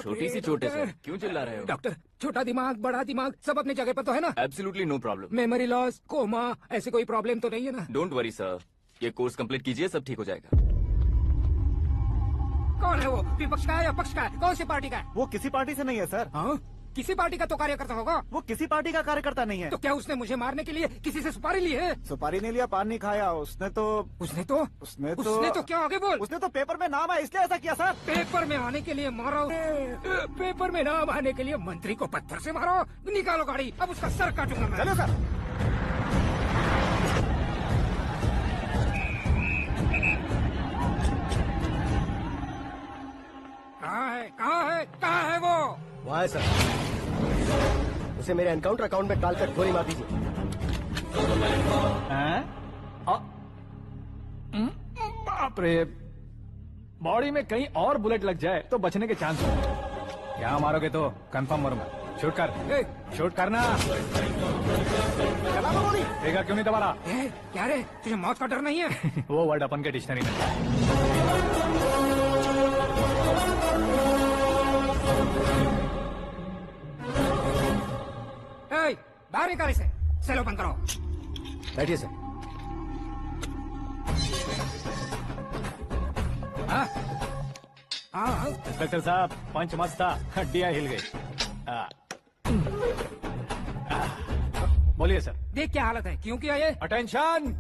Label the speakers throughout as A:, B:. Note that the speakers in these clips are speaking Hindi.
A: छोटी सी चोट है सर, क्यों चिल्ला रहे हो?
B: डॉक्टर, छोटा दिमाग बड़ा दिमाग सब अपनी जगह पर तो है ना?
A: Absolutely no problem.
B: Memory loss, coma, ऐसी कोई प्रॉब्लम तो नहीं है ना?
A: डोंट वरी सर, ये कोर्स कंप्लीट कीजिए, सब ठीक हो जाएगा।
B: कौन है वो? विपक्ष का है या पक्ष का है? कौन सी पार्टी का है?
C: वो किसी पार्टी से नहीं है सर।
B: हाँ, किसी पार्टी का तो कार्यकर्ता होगा।
C: वो किसी पार्टी का कार्यकर्ता नहीं है।
B: तो क्या उसने मुझे मारने के लिए किसी से सुपारी ली है?
C: सुपारी नहीं लिया, पान नहीं खाया। उसने तो
B: क्या आगे बोल?
C: उसने तो पेपर में नाम है इसलिए ऐसा किया सर।
B: पेपर में आने के लिए मारो? पेपर में नाम आने के लिए मंत्री को पत्थर से मारो? निकालो गाड़ी, अब उसका सर काटूंगा मैं।
C: चलो सर।
B: कहाँ है वो?
D: वहाँ है सर। उसे मेरे एनकाउंटर अकाउंट में डालकर गोली मार दीजिए।
E: बाप रे, बॉडी में कहीं और बुलेट लग जाए तो बचने के चांस हो। क्या मारोगे तो कंफर्म मरूंगा। शूट कर, शूट करना। देखा क्यों नहीं दबा?
B: क्या रे, तुझे मौत का डर नहीं है?
E: वो वर्ड अपन के डिक्शनरी में।
B: बाहर निकाल इसे, सेलो बंद करो।
D: बैठिए सर।
E: इंस्पेक्टर साहब, पंच मस्त था, हड्डियां हिल गई। बोलिए सर।
B: देख क्या हालत है, क्यों किया ये?
E: अटेंशन,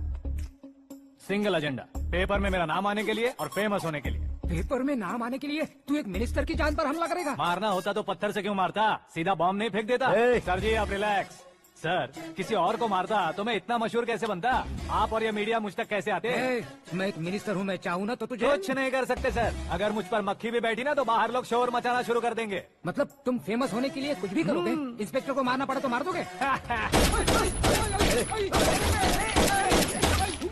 E: सिंगल एजेंडा, पेपर में मेरा नाम आने के लिए और फेमस होने के लिए।
B: पेपर में नाम आने के लिए तू एक मिनिस्टर की जान पर हमला करेगा?
E: मारना होता तो पत्थर से क्यों मारता, सीधा बॉम्ब नहीं फेंक देता। सर जी आप रिलैक्स। सर, किसी और को मारता तो मैं इतना मशहूर कैसे बनता? आप और ये मीडिया मुझ तक कैसे आते?
B: मैं एक मिनिस्टर हूँ, मैं चाहूँ ना तो तुझे
E: कुछ नहीं कर सकते सर। अगर मुझ पर मक्खी भी बैठी ना तो बाहर लोग शोर मचाना शुरू कर देंगे।
B: मतलब तुम फेमस होने के लिए कुछ भी करोगे? इंस्पेक्टर को मारना पड़ा तो मार दोगे?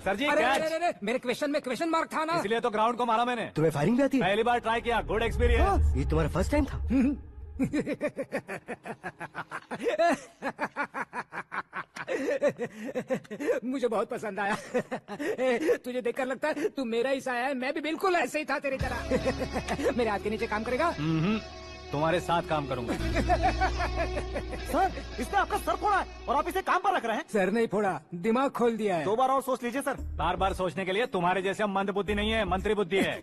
E: सर जी
B: अरे, मेरे क्वेश्चन में क्वेश्चन मार्क था ना,
E: इसलिए तो ग्राउंड को मारा मैंने।
D: तुम्हें फायरिंग भी आती है?
E: पहली बार ट्राई किया, गुड एक्सपीरियंस।
D: ये तुम्हारा फर्स्ट टाइम था?
B: मुझे बहुत पसंद आया। तुझे देखकर लगता है तू मेरा ही साया है। मैं भी बिल्कुल ऐसे ही था तेरी तरह। मेरे हाथ के नीचे काम करेगा?
E: तुम्हारे साथ काम करूंगा।
C: सर, इसने आपका सर फोड़ा है और आप इसे काम पर रख रहे हैं?
B: सर नहीं फोड़ा, दिमाग खोल दिया है।
C: 2 बार और सोच लीजिए सर।
E: बार बार सोचने के लिए तुम्हारे जैसे मंद बुद्धि नहीं है, मंत्री बुद्धि है।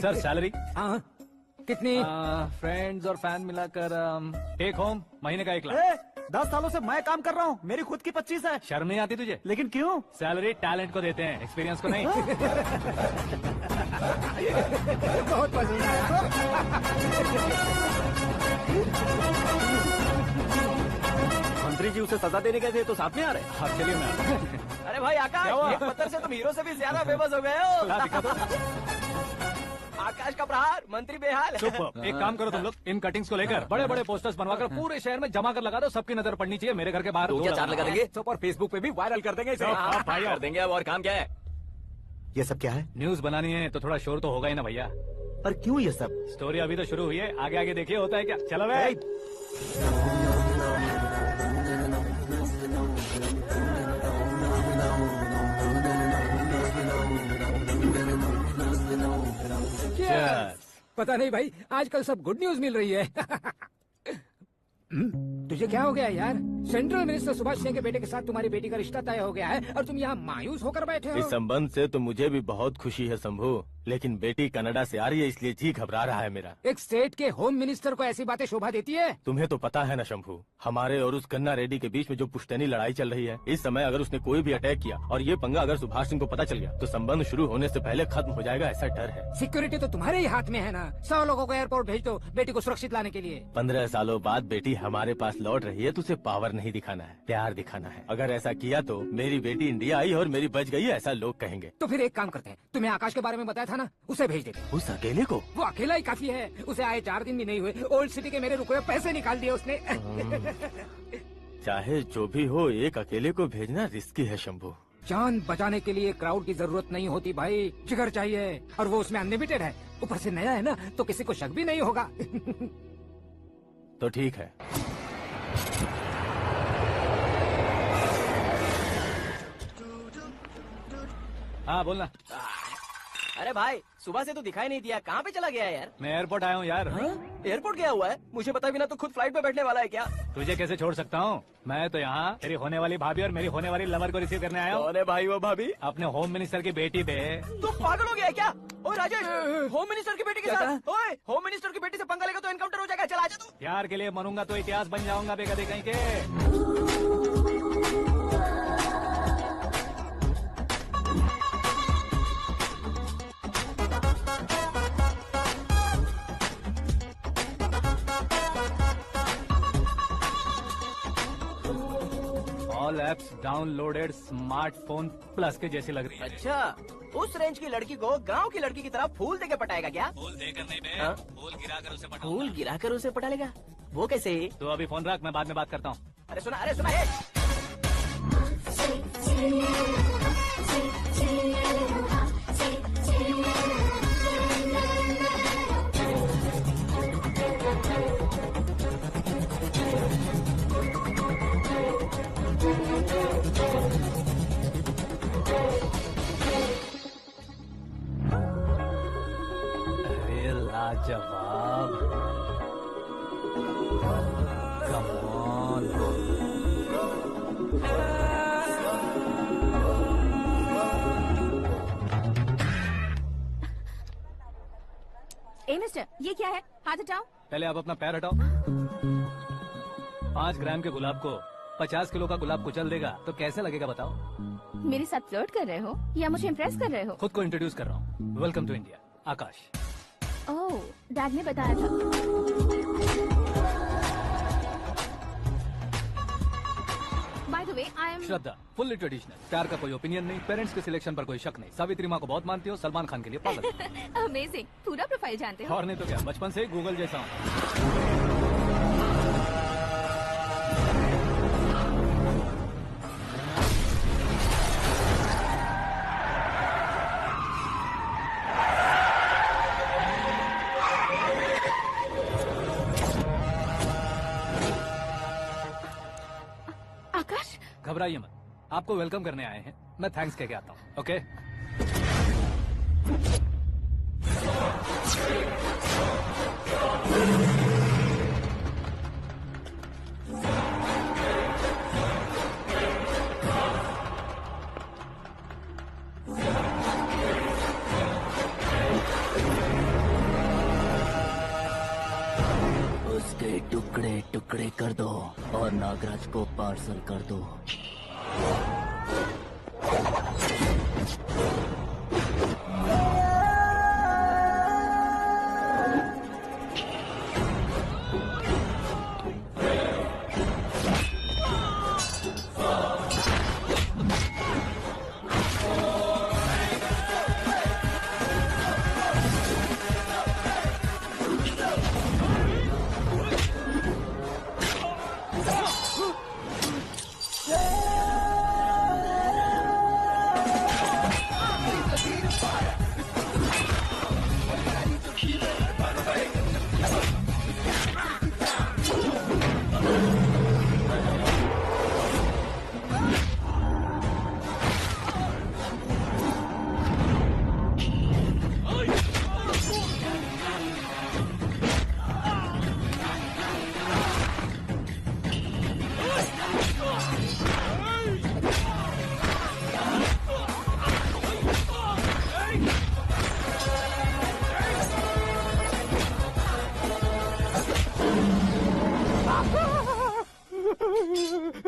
E: Sir salary?
B: हाँ, कितनी?
E: फ्रेंड्स और फैन मिलाकर टेक होम महीने का 1 लाख।
C: 10 सालों से मैं काम कर रहा हूँ, मेरी खुद की 25 है।
E: शर्म नहीं आती तुझे?
C: लेकिन क्यों?
E: सैलरी टैलेंट को देते हैं, एक्सपीरियंस को नहीं।
B: बहुत पसंद आया।
D: मंत्री जी उसे सजा देने गए थे तो साथ में आ रहे?
E: हाँ चलिए मैं।
A: अरे भाई आकाश, एक पत्थर से तुम हीरो से भी ज्यादा फेमस हो गए हो। आकाश का प्रहार, मंत्री बेहाल।
E: चुप। एक काम करो तुम लोग, इन कटिंग्स को लेकर बड़े बड़े पोस्टर्स बनवाकर पूरे शहर में जमा कर लगा दो। सबकी नजर पड़नी चाहिए। मेरे घर के बाहर
A: 2 या 4 लगा देंगे
E: और फेसबुक पे भी वायरल कर देंगे इसे।
A: भाई कर देंगे। अब और काम क्या है?
D: ये सब क्या है?
E: न्यूज बनानी है तो थोड़ा शोर तो होगा ही ना भैया।
D: पर क्यों ये सब?
E: स्टोरी अभी तो शुरू हुई है, आगे आगे देखिए होता है क्या। चलो भाई।
B: पता नहीं भाई, आजकल सब गुड न्यूज मिल रही है। तुझे क्या हो गया यार? सेंट्रल मिनिस्टर सुभाष सिंह के बेटे के साथ तुम्हारी बेटी का रिश्ता तय हो गया है और तुम यहाँ मायूस होकर बैठे हो।
D: इस संबंध से तो मुझे भी बहुत खुशी है शंभू, लेकिन बेटी कनाडा से आ रही है इसलिए जी घबरा रहा है मेरा।
B: एक स्टेट के होम मिनिस्टर को ऐसी बातें शोभा देती है?
D: तुम्हें तो पता है ना शंभू, हमारे और उस गन्ना रेड्डी के बीच में जो पुश्तैनी लड़ाई चल रही है, इस समय अगर उसने कोई भी अटैक किया और ये पंगा अगर सुभाष सिंह को पता चल गया तो संबंध शुरू होने से पहले खत्म हो जाएगा, ऐसा डर है।
B: सिक्योरिटी तो तुम्हारे ही हाथ में है ना। 100 लोगों को एयरपोर्ट भेज दो बेटी को सुरक्षित लाने के लिए।
D: 15 सालों बाद बेटी हमारे पास लौट रही है तो उसे पावर नहीं दिखाना है, प्यार दिखाना है। अगर ऐसा किया तो मेरी बेटी इंडिया आई और मेरी बच गई, ऐसा लोग कहेंगे।
B: तो फिर एक काम करते हैं, तुम्हें आकाश के बारे में बताया था ना, उसे भेज देते।
D: उस अकेले को?
B: वो अकेला ही काफी है। उसे आए 4 दिन भी नहीं हुए, ओल्ड सिटी के मेरे रुके हुए पैसे निकाल दिए उसने।
D: चाहे जो भी हो, एक अकेले को भेजना रिस्की है शंभू।
B: जान बचाने के लिए क्राउड की जरूरत नहीं होती भाई, जिगर चाहिए, और वो उसमें अनलिमिटेड है। ऊपर से नया है ना तो किसी को शक भी नहीं होगा।
D: तो ठीक है।
E: हाँ बोलना।
A: अरे भाई सुबह से तो दिखाई नहीं दिया, कहाँ पे चला गया है यार?
E: मैं एयरपोर्ट आया हूँ यार।
A: एयरपोर्ट गया हुआ है? मुझे पता भी ना, तो खुद फ्लाइट पे बैठने वाला है क्या?
E: तुझे कैसे छोड़ सकता हूँ? मैं तो यहाँ तेरी होने वाली भाभी और मेरी होने वाली लवर को रिसीव करने आया हूँ।
A: कौन है भाई वो भाभी?
E: अपने होम मिनिस्टर की बेटी पे।
A: तुम पागल हो गया है क्या? ओए राजेश, होम मिनिस्टर की बेटी के साथ? ओए होम मिनिस्टर की बेटी से पंगा लेगा तो एनकाउंटर हो जाएगा, चल आजा तू।
E: प्यार के लिए मरूंगा तो इतिहास बन जाऊंगा बेगदे कहीं के। All apps downloaded smartphone plus के जैसी लग रही है।
A: अच्छा, उस रेंज की लड़की को गांव की लड़की की तरह फूल देके पटाएगा क्या?
E: फूल देकर नहीं बे,
A: हाँ?
E: फूल गिराकर उसे पटा।
A: फूल गिराकर उसे पटा लेगा? वो कैसे?
E: तो अभी फोन रख, मैं बाद में बात करता हूँ।
A: अरे सुना ये।
E: अरे लाजवाब, कम ऑन।
F: ए मिस्टर, ये क्या है? हाथ हटाओ।
E: पहले आप अपना पैर हटाओ। 5 ग्राम के गुलाब को 50 किलो का गुलाब कुचल देगा तो कैसे लगेगा बताओ?
F: मेरे साथ फ्लर्ट कर रहे हो या मुझे इम्प्रेस कर रहे हो?
E: खुद को इंट्रोड्यूस कर रहा हूँ। Welcome to India, Akash.
F: Oh, dad ने बताया था। By the way, I am
E: Shraddha, fully traditional. प्यार का कोई ओपिनियन नहीं, पेरेंट्स के सिलेक्शन पर कोई शक नहीं। सावित्री माँ को बहुत मानती हो, सलमान खान के लिए पागल।
F: अमेजिंग, पूरा प्रोफाइल जानते हो।
E: और नहीं तो क्या, बचपन से ही गूगल जैसा हूँ।
F: आकाश,
E: घबराइए मत, आपको वेलकम करने आए हैं। मैं थैंक्स कह के आता हूँ। ओके,
G: उसके टुकड़े टुकड़े कर दो और नागराज को पार्सल कर दो।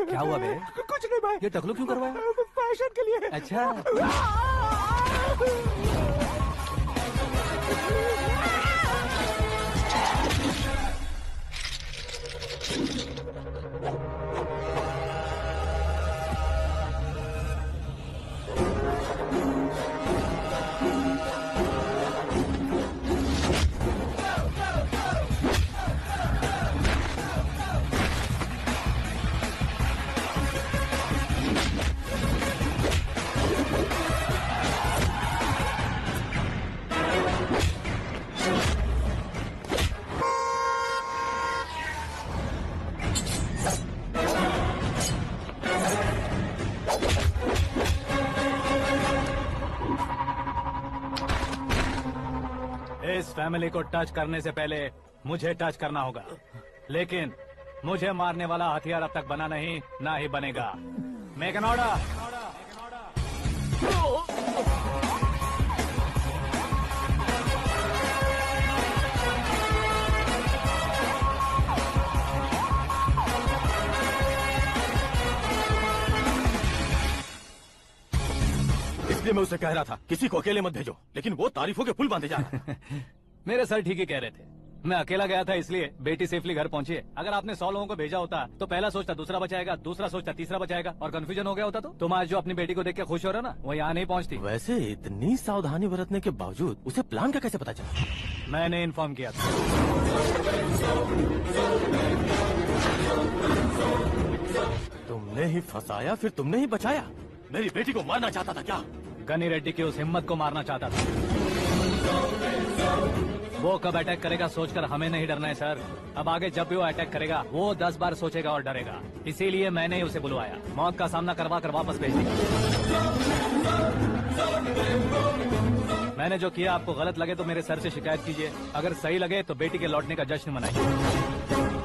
E: क्या हुआ बे?
C: कुछ नहीं भाई,
E: ये टकलू क्यों करवाया?
C: फैशन के लिए।
E: अच्छा, इस फैमिली को टच करने से पहले मुझे टच करना होगा, लेकिन मुझे मारने वाला हथियार अब तक बना नहीं, ना ही बनेगा। Make an order.
D: इसलिए मैं उसे कह रहा था किसी को अकेले मत भेजो, लेकिन वो तारीफों के पुल बांधे जा रहा है।
E: मेरे सर ठीक ही कह रहे थे। मैं अकेला गया था इसलिए बेटी सेफली घर पहुंची है। अगर आपने 100 लोगों को भेजा होता तो पहला सोचता दूसरा बचाएगा, दूसरा सोचता तीसरा बचाएगा, और कंफ्यूजन हो गया होता तो तुम आज जो अपनी बेटी को देख के खुश हो रहे हो ना, वो यहाँ नहीं पहुंचती।
D: वैसे इतनी सावधानी बरतने के बावजूद उसे प्लान का कैसे पता चला?
E: मैंने इन्फॉर्म किया था।
D: तुमने ही फंसाया, फिर तुमने ही बचाया। मेरी बेटी को मारना चाहता था क्या?
E: गनी रेड्डी की उस हिम्मत को मारना चाहता था। वो कब अटैक करेगा सोचकर हमें नहीं डरना है सर। अब आगे जब भी वो अटैक करेगा वो 10 बार सोचेगा और डरेगा। इसीलिए मैंने ही उसे बुलवाया, मौत का सामना करवा कर वापस भेज दिया। मैंने जो किया आपको गलत लगे तो मेरे सर से शिकायत कीजिए, अगर सही लगे तो बेटी के लौटने का जश्न मनाइए।